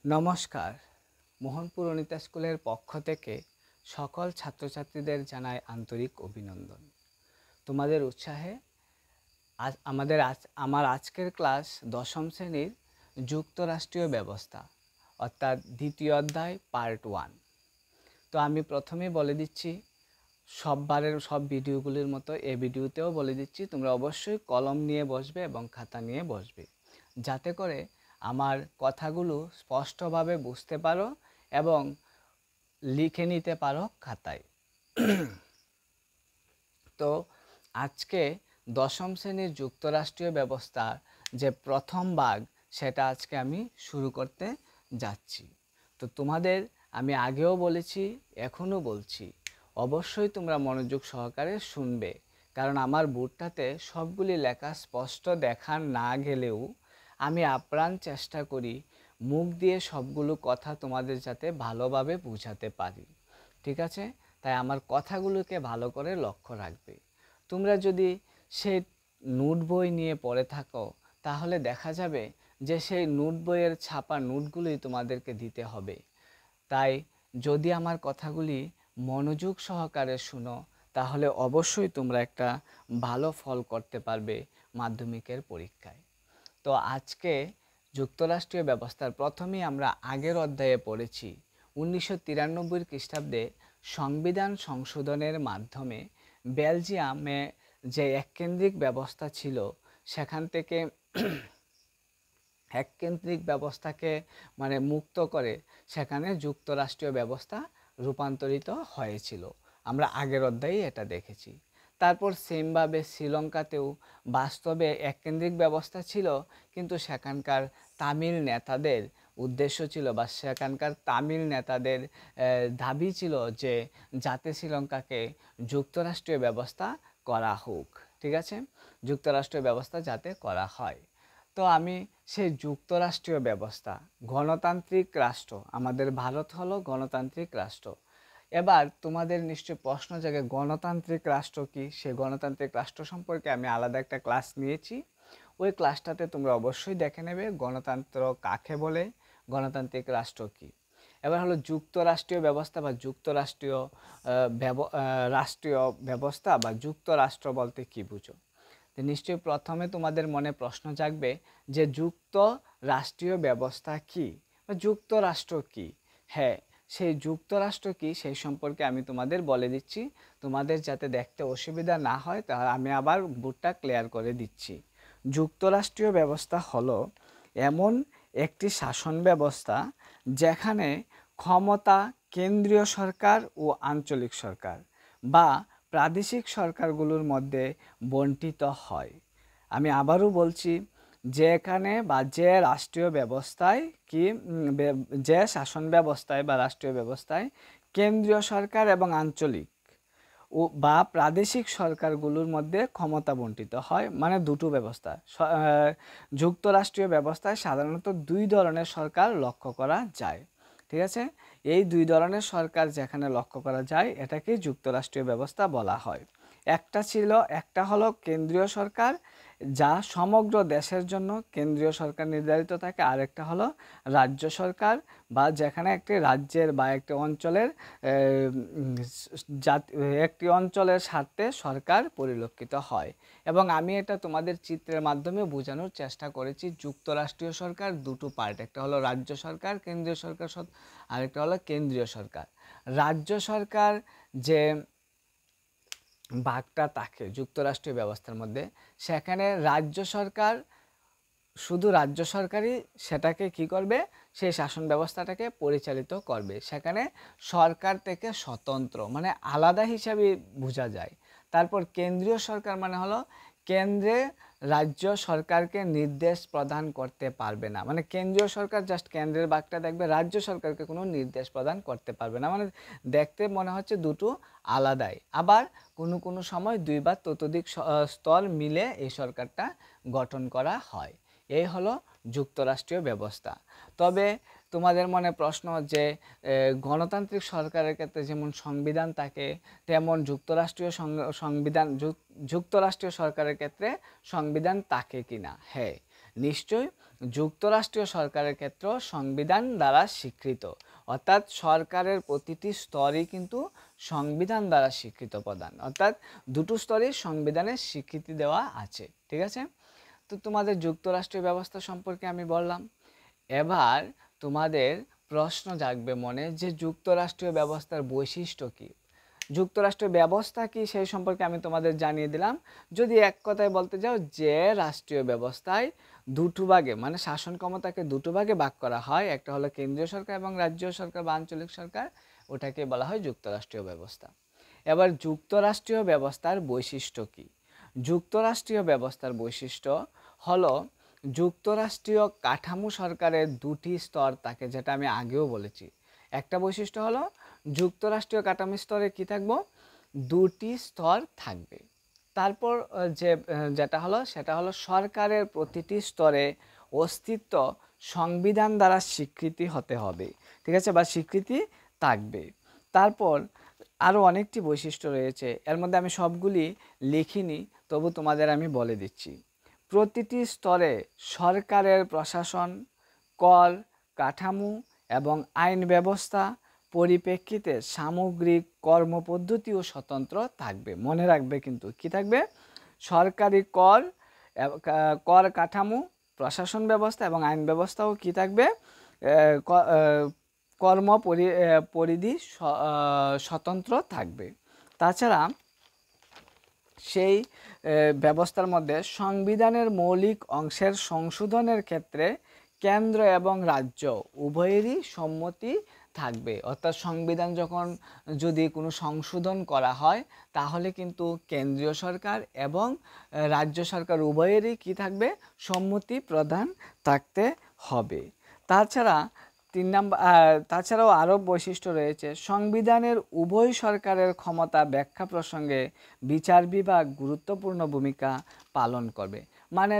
নমস্কার। মোহনপুর অনিতা স্কুলের পক্ষ থেকে সকল ছাত্রছাত্রীদের জানাই আন্তরিক অভিনন্দন। তোমাদের উৎসাহে আমার আজকের ক্লাস দশম শ্রেণীর যুক্তরাষ্ট্রীয় ব্যবস্থা অর্থাৎ দ্বিতীয় অধ্যায় পার্ট 1। তো আমি প্রথমেই বলে দিচ্ছি, সব ভিডিওগুলির মতো এই ভিডিওতেও বলে দিচ্ছি, তোমরা অবশ্যই কলম নিয়ে বসবে এবং খাতা নিয়ে বসবে, যাতে করে আমার কথাগুলো স্পষ্টভাবে বুঝতে পারো এবং লিখে নিতে পারো খাতায়। তো আজকে দশম শ্রেণীর যুক্তরাষ্ট্রীয় ব্যবস্থার যে প্রথম ভাগ, সেটা আজকে আমি শুরু করতে যাচ্ছি। তো তোমাদের আমি আগেও বলেছি, এখনও বলছি, অবশ্যই তোমরা মনোযোগ সহকারে শুনবে, কারণ আমার বোর্ডটাতে সবগুলি লেখা স্পষ্ট দেখা না গেলেও আমি আপ্রাণ চেষ্টা করি মুখ দিয়ে সবগুলো কথা তোমাদের যাতে ভালোভাবে বোঝাতে পারি। ঠিক আছে? তাই আমার কথাগুলোকে ভালো করে লক্ষ্য রাখবে। তোমরা যদি সেই নোট বই নিয়ে পড়ে থাকো, তাহলে দেখা যাবে যে সেই নোট বইয়ের ছাপা নোটগুলোই তোমাদেরকে দিতে হবে। তাই যদি আমার কথাগুলি মনোযোগ সহকারে শুনো, তাহলে অবশ্যই তোমরা একটা ভালো ফল করতে পারবে মাধ্যমিকের পরীক্ষায়। তো আজকে যুক্তরাষ্ট্রীয় ব্যবস্থার প্রথমেই আমরা আগের অধ্যায়ে পড়েছি 1993 খ্রিস্টাব্দে সংবিধান সংশোধনের মাধ্যমে বেলজিয়ামে যে এককেন্দ্রিক ব্যবস্থা ছিল, সেখান থেকে এককেন্দ্রিক ব্যবস্থাকে মুক্ত করে সেখানে যুক্তরাষ্ট্রীয় ব্যবস্থা রূপান্তরিত হয়েছিল। আমরা আগের অধ্যায়ে এটা দেখেছি। তারপর সেমভাবে শ্রীলঙ্কাতেও বাস্তবে এককেন্দ্রিক ব্যবস্থা ছিল, কিন্তু সেখানকার তামিল নেতাদের উদ্দেশ্য ছিল বা সেখানকার তামিল নেতাদের দাবি ছিল যে যাতে শ্রীলঙ্কাকে যুক্তরাষ্ট্রীয় ব্যবস্থা করা হোক। ঠিক আছে? যুক্তরাষ্ট্রীয় ব্যবস্থা যাতে করা হয়। তো আমি সেই যুক্তরাষ্ট্রীয় ব্যবস্থা, গণতান্ত্রিক রাষ্ট্র, আমাদের ভারত হলো গণতান্ত্রিক রাষ্ট্র। এবার তোমাদের নিশ্চয় প্রশ্ন জাগে গণতান্ত্রিক রাষ্ট্র কি? সেই গণতান্ত্রিক রাষ্ট্র সম্পর্কে আমি আলাদা একটা ক্লাস নিয়েছি। ওই ক্লাসটাতে তোমরা অবশ্যই দেখে নেবে গণতন্ত্র কাকে বলে, গণতান্ত্রিক রাষ্ট্র কি। এবার হলো যুক্তরাষ্ট্রীয় ব্যবস্থা বা যুক্তরাষ্ট্রীয় রাষ্ট্রীয় ব্যবস্থা বা যুক্তরাষ্ট্র বলতে কি বুঝো? তো নিশ্চয়ই প্রথমে তোমাদের মনে প্রশ্ন জাগবে যে যুক্তরাষ্ট্রীয় ব্যবস্থা কি বা যুক্তরাষ্ট্র কি। হ্যাঁ, সেই যুক্তরাষ্ট্র কি সেই সম্পর্কে আমি তোমাদের বলে দিচ্ছি, তোমাদের যাতে দেখতে অসুবিধা না হয়, তাহলে আমি আবার বোর্ডটা ক্লিয়ার করে দিচ্ছি। যুক্তরাষ্ট্রীয় ব্যবস্থা হলো এমন একটি শাসন ব্যবস্থা যেখানে ক্ষমতা কেন্দ্রীয় সরকার ও আঞ্চলিক সরকার বা প্রাদেশিক সরকারগুলোর মধ্যে বণ্টিত হয়। আমি আবারও বলছি, যেখানে বা যে রাষ্ট্রীয় ব্যবস্থায় যে শাসন ব্যবস্থায় বা রাষ্ট্রীয় ব্যবস্থায় কেন্দ্রীয় সরকার এবং আঞ্চলিক বা প্রাদেশিক সরকারগুলোর মধ্যে ক্ষমতা বণ্টিত হয়, দুটো ব্যবস্থা। যুক্তরাষ্ট্রীয় ব্যবস্থায় সাধারণত দুই ধরনের সরকার লক্ষ্য করা যায়। ঠিক আছে? এই দুই ধরনের সরকার যেখানে লক্ষ্য করা যায়, এটাকে যুক্তরাষ্ট্রীয় ব্যবস্থা বলা হয়। একটা হলো কেন্দ্রীয় সরকার, যা সমগ্র দেশের জন্য কেন্দ্রীয় সরকার নির্ধারিত থাকে। আরেকটা হলো রাজ্য সরকার, বা যেখানে একটি রাজ্যের বা একটি অঞ্চলের স্বার্থে সরকার পরিলক্ষিত হয়। এবং আমি এটা তোমাদের চিত্রের মাধ্যমে বোঝানোর চেষ্টা করেছি। যুক্তরাষ্ট্রীয় সরকার দুটো পার্ট, একটা হলো রাজ্য সরকার, কেন্দ্রীয় সরকার, আরেকটা হলো কেন্দ্রীয় সরকার। রাজ্য সরকার যে ভাগটা থাকে যুক্তরাষ্ট্রীয় ব্যবস্থার মধ্যে, সেখানে রাজ্য সরকার শুধু রাজ্য সরকারই সেটাকে কি করবে, সেই শাসন ব্যবস্থাটাকে পরিচালিত করবে। সেখানে সরকার থেকে স্বতন্ত্র, আলাদা হিসাবে বোঝা যায়। তারপর কেন্দ্রীয় সরকার হলো কেন্দ্রে রাজ্য সরকারকে নির্দেশ প্রদান করতে পারবে না। কেন্দ্রীয় সরকার জাস্ট কেন্দ্রের ভাগটা দেখবে, রাজ্য সরকারকে কোনো নির্দেশ প্রদান করতে পারবে না। দেখতে মনে হচ্ছে দুটো আলাদাই। আবার কোনো কোনো সময় দুই বা ততোধিক স্তর মিলে এই সরকারটা গঠন করা হয়। এই হলো যুক্তরাষ্ট্রীয় ব্যবস্থা। তবে তোমাদের মনে প্রশ্ন যে গণতান্ত্রিক সরকারের ক্ষেত্রে যেমন সংবিধান থাকে, তেমন যুক্তরাষ্ট্রীয় সরকারের ক্ষেত্রে সংবিধান থাকে কিনা? হ্যাঁ, নিশ্চয়ই যুক্তরাষ্ট্রীয় সরকারের ক্ষেত্রেও সংবিধান দ্বারা স্বীকৃত, অর্থাৎ সরকারের প্রতিটি স্তরই কিন্তু সংবিধান দ্বারা স্বীকৃত প্রদান, অর্থাৎ দুটো স্তরই সংবিধানের স্বীকৃতি দেওয়া আছে। ঠিক আছে, তো তোমাদের যুক্তরাষ্ট্রীয় ব্যবস্থা সম্পর্কে আমি বললাম। এবার তোমাদের প্রশ্ন জাগবে মনে যে যুক্তরাষ্ট্রীয় ব্যবস্থার বৈশিষ্ট্য কী, যুক্তরাষ্ট্রীয় ব্যবস্থা কি সেই সম্পর্কে আমি তোমাদের জানিয়ে দিলাম। যদি এক কথায় বলতে যাও, যে রাষ্ট্রীয় ব্যবস্থায় দুটো ভাগে মানে শাসন ক্ষমতাকে দুটো ভাগে ভাগ করা হয়, একটা হলো কেন্দ্রীয় সরকার এবং রাজ্য সরকার বা আঞ্চলিক সরকার, ওটাকে বলা হয় যুক্তরাষ্ট্রীয় ব্যবস্থা। এবার যুক্তরাষ্ট্রীয় ব্যবস্থার বৈশিষ্ট্য কি? যুক্তরাষ্ট্রীয় ব্যবস্থার বৈশিষ্ট্য হলো যুক্তরাষ্ট্রীয় কাঠামো সরকারের দুটি স্তর থাকে, যেটা আমি আগেও বলেছি। একটা বৈশিষ্ট্য হলো যুক্তরাষ্ট্রীয় কাঠামো স্তরে কি থাকবো, দুটি স্তর থাকবে। তারপর যেটা হলো সেটা হলো সরকারের প্রতিটি স্তরে অস্তিত্ব সংবিধান দ্বারা স্বীকৃতি হতে হবে, ঠিক আছে, বা স্বীকৃতি থাকবে। তারপর আরও অনেকটি বৈশিষ্ট্য রয়েছে, এর মধ্যে আমি সবগুলি লিখিনি, তবু তোমাদের আমি বলে দিচ্ছি। প্রতিটি স্তরে সরকারের প্রশাসন, কর, কাঠামো এবং আইন ব্যবস্থা পরিপ্রেক্ষিতে সামগ্রিক কর্মপদ্ধতিও স্বতন্ত্র থাকবে। মনে রাখবে কিন্তু কি থাকবে, সরকারি কর কাঠামো, প্রশাসন ব্যবস্থা এবং আইন ব্যবস্থাও কি থাকবে, কর্ম পরিধি স্বতন্ত্র থাকবে। তাছাড়া সেই ব্যবস্থার মধ্যে সংবিধানের মৌলিক অংশের সংশোধনের ক্ষেত্রে কেন্দ্র এবং রাজ্য উভয়েরই সম্মতি থাকবে, অর্থাৎ সংবিধান যখন যদি কোনো সংশোধন করা হয় তাহলে কিন্তু কেন্দ্রীয় সরকার এবং রাজ্য সরকার উভয়েরই কি থাকবে, সম্মতি প্রদান থাকতে হবে। তাছাড়াও আরও বৈশিষ্ট্য রয়েছে, সংবিধানের উভয় সরকারের ক্ষমতা ব্যাখ্যা প্রসঙ্গে বিচার বিভাগ গুরুত্বপূর্ণ ভূমিকা পালন করবে। মানে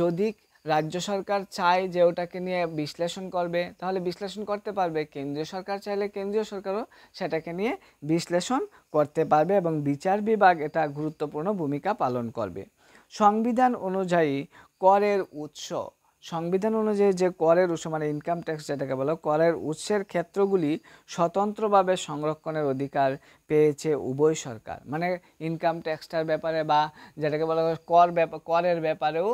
যদি রাজ্য সরকার চায় যে ওটাকে নিয়ে বিশ্লেষণ করবে তাহলে বিশ্লেষণ করতে পারবে, কেন্দ্রীয় সরকার চাইলে কেন্দ্রীয় সরকারও সেটাকে নিয়ে বিশ্লেষণ করতে পারবে এবং বিচার বিভাগ এটা গুরুত্বপূর্ণ ভূমিকা পালন করবে। সংবিধান অনুযায়ী করের উৎস, সংবিধান অনুযায়ী যে করের উৎস মানে ইনকাম ট্যাক্স যেটাকে বলো, করের উৎসের ক্ষেত্রগুলি স্বতন্ত্রভাবে সংরক্ষণের অধিকার পেয়েছে উভয় সরকার। মানে ইনকাম ট্যাক্সটার ব্যাপারে বা যেটাকে বলা হয় করের ব্যাপারেও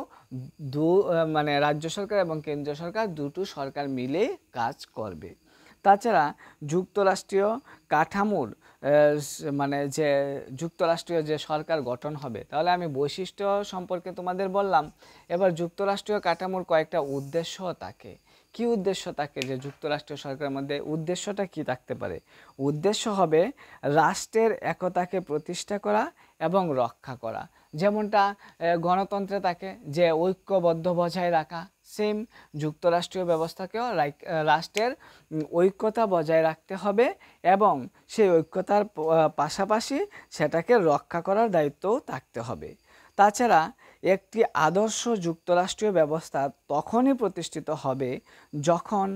মানে রাজ্য সরকার এবং কেন্দ্রীয় সরকার দুটো সরকার মিলে কাজ করবে। তাছাড়া যুক্তরাষ্ট্রীয় কাঠামোর মানে যে যুক্তরাষ্ট্রীয় যে সরকার গঠন হবে, তাহলে আমি বৈশিষ্ট্য সম্পর্কে তোমাদের বললাম। এবার যুক্তরাষ্ট্রীয় কাঠামোর কয়েকটা উদ্দেশ্য থাকে। কি উদ্দেশ্য থাকে যে যুক্তরাষ্ট্রীয় সরকারের মধ্যে, উদ্দেশ্যটা কি থাকতে পারে? উদ্দেশ্য হবে রাষ্ট্রের একতাকে প্রতিষ্ঠা করা এবং রক্ষা করা। যেমনটা গণতন্ত্রে থাকে যে ঐক্যবদ্ধ বজায় রাখা, সেম যুক্তরাষ্ট্রীয় ব্যবস্থাকেও রাষ্ট্রের ঐক্যতা বজায় রাখতে হবে এবং সেই ঐক্যতার পাশাপাশি সেটাকে রক্ষা করার দায়িত্বও থাকতে হবে। তাছাড়া একটি আদর্শ যুক্তরাষ্ট্রীয় ব্যবস্থা তখনই প্রতিষ্ঠিত হবে যখন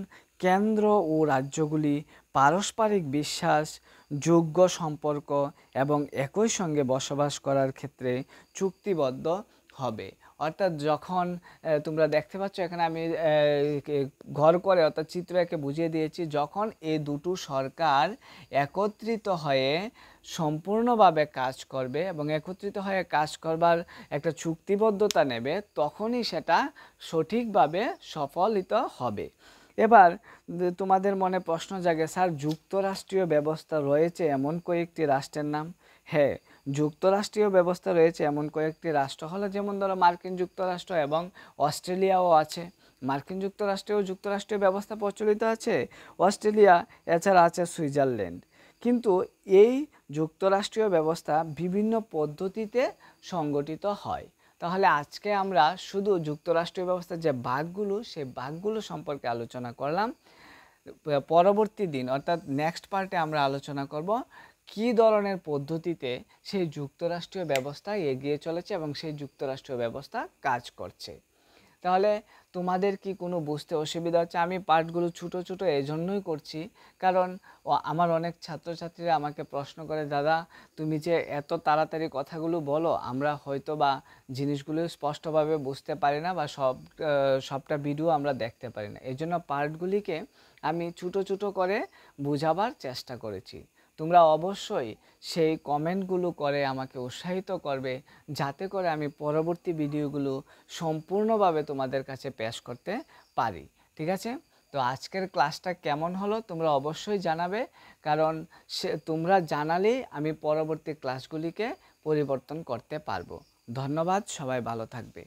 কেন্দ্র ও রাজ্যগুলি পারস্পরিক বিশ্বাস, যোগ্য সম্পর্ক এবং একই সঙ্গে বসবাস করার ক্ষেত্রে চুক্তিবদ্ধ হবে। অর্থাৎ যখন তোমরা দেখতে পাচ্ছ এখানে আমি ঘর করে অর্থাৎ চিত্র একে বুঝিয়ে দিয়েছি, যখন এই দুটো সরকার একত্রিত হয়ে সম্পূর্ণভাবে কাজ করবে এবং একত্রিত হয়ে কাজ করবার একটা চুক্তিবদ্ধতা নেবে, তখনই সেটা সঠিকভাবে সফলিত হবে। এবার তোমাদের মনে প্রশ্ন জাগে, স্যার যুক্তরাষ্ট্রীয় ব্যবস্থা রয়েছে এমন কয়েকটি রাষ্ট্রের নাম। হ্যাঁ, যুক্তরাষ্ট্রীয় ব্যবস্থা রয়েছে এমন কয়েকটি রাষ্ট্র হলো, যেমন ধরো মার্কিন যুক্তরাষ্ট্র এবং অস্ট্রেলিয়াও আছে। মার্কিন যুক্তরাষ্ট্রেও যুক্তরাষ্ট্রীয় ব্যবস্থা প্রচলিত আছে, অস্ট্রেলিয়া, এছাড়া আছে সুইজারল্যান্ড। কিন্তু এই যুক্তরাষ্ট্রীয় ব্যবস্থা বিভিন্ন পদ্ধতিতে সংগঠিত হয়। তাহলে আজকে আমরা শুধু যুক্তরাষ্ট্রীয় ব্যবস্থার যে ভাগগুলো, সেই ভাগগুলো সম্পর্কে আলোচনা করলাম। পরবর্তী দিন অর্থাৎ নেক্সট পার্টে আমরা আলোচনা করব কী ধরনের পদ্ধতিতে সেই যুক্তরাষ্ট্রীয় ব্যবস্থা এগিয়ে চলেছে এবং সেই যুক্তরাষ্ট্রীয় ব্যবস্থা কাজ করছে। তাহলে তোমাদের কি কোনো বুঝতে অসুবিধা হচ্ছে? আমি পার্টগুলো ছোটো ছোটো এজন্যই করছি, কারণ আমার অনেক ছাত্রছাত্রীরা আমাকে প্রশ্ন করে, দাদা তুমি যে এত তাড়াতাড়ি কথাগুলো বলো, আমরা হয়তো বা জিনিসগুলো স্পষ্টভাবে বুঝতে পারি না, বা সবটা ভিডিও আমরা দেখতে পারি না। এই জন্য পার্টগুলিকে আমি ছোটো ছোটো করে বোঝাবার চেষ্টা করেছি। তোমরা অবশ্যই সেই কমেন্টগুলো করে আমাকে উৎসাহিত করবে, যাতে করে আমি পরবর্তী ভিডিওগুলো সম্পূর্ণভাবে তোমাদের কাছে পেশ করতে পারি। ঠিক আছে? তো আজকের ক্লাসটা কেমন হলো তোমরা অবশ্যই জানাবে, কারণ তোমরা জানালেই আমি পরবর্তী ক্লাসগুলিকে পরিবর্তন করতে পারবো। ধন্যবাদ, সবাই ভালো থাকবে।